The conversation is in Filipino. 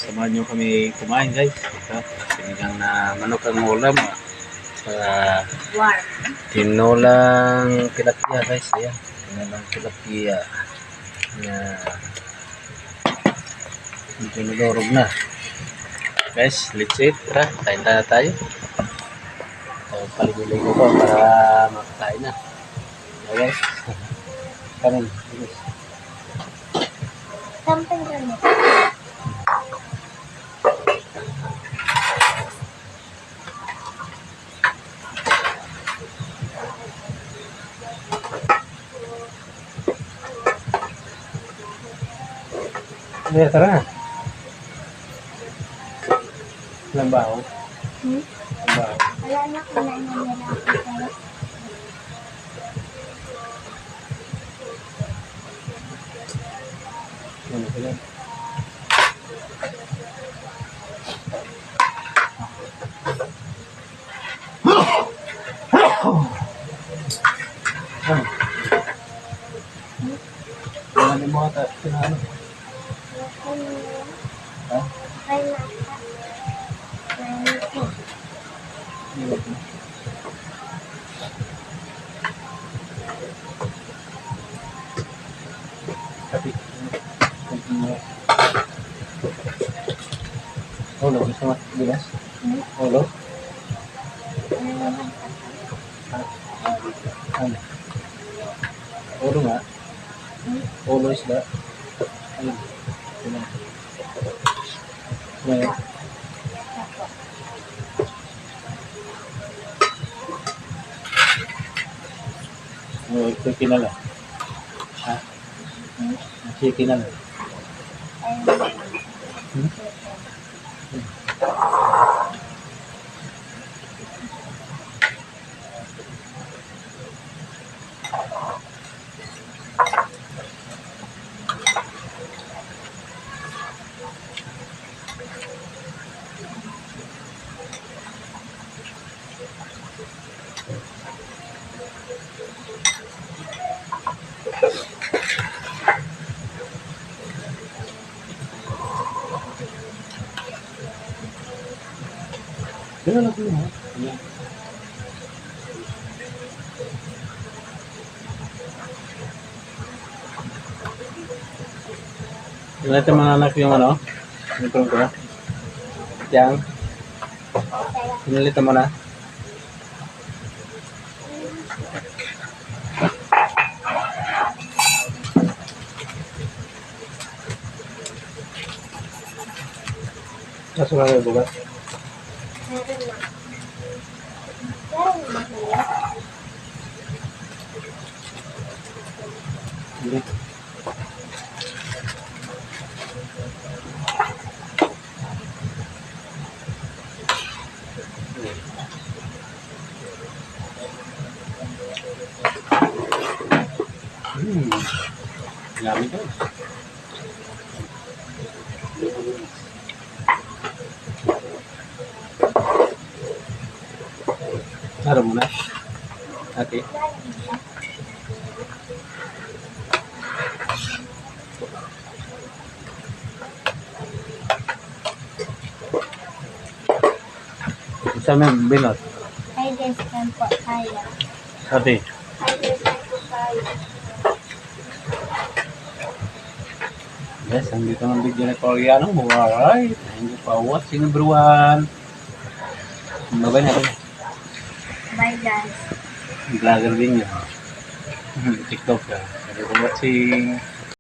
samahan nyo kami kumain guys. Ito, sinigang na manok ang ulam. Tinolang tilapia guys. Ayan, tinolang tilapia. Medyo nalurog na. Guys, let's eat. Tara, kain tayo. Paligo-ligo ko para makakain na. Okay guys. Kanin. Something ganun. Tara. Lambaw. Lambaw. Wala na, kinain na nila ako sa'yo. Ano ko yan? Ano mo ata? Ano? Ha? Ay, nasa. Tapi Ulo, gusto mo bilas? Ulo? Ano? Ulo nga? Ulo isda? Ano? Ano? Ano? Ito kinala. Ha? Chicken na lang. Kaya lang yun, ha? Ayan. Ito mga anak yung ano? Ito ko. Yang. Pinalitan mo na. Nasa mga bukas. Hindi. Yummy guys. Tara muna. Ate. Isa may binot. Ay, this time po tayo. Ate. Ay, this time po tayo. Yes, andito ng video na Koreano. Alright. Thank you for watching everyone. Bye na. Bye, guys. Vlogger din yun. TikTok ka. Thank you for watching.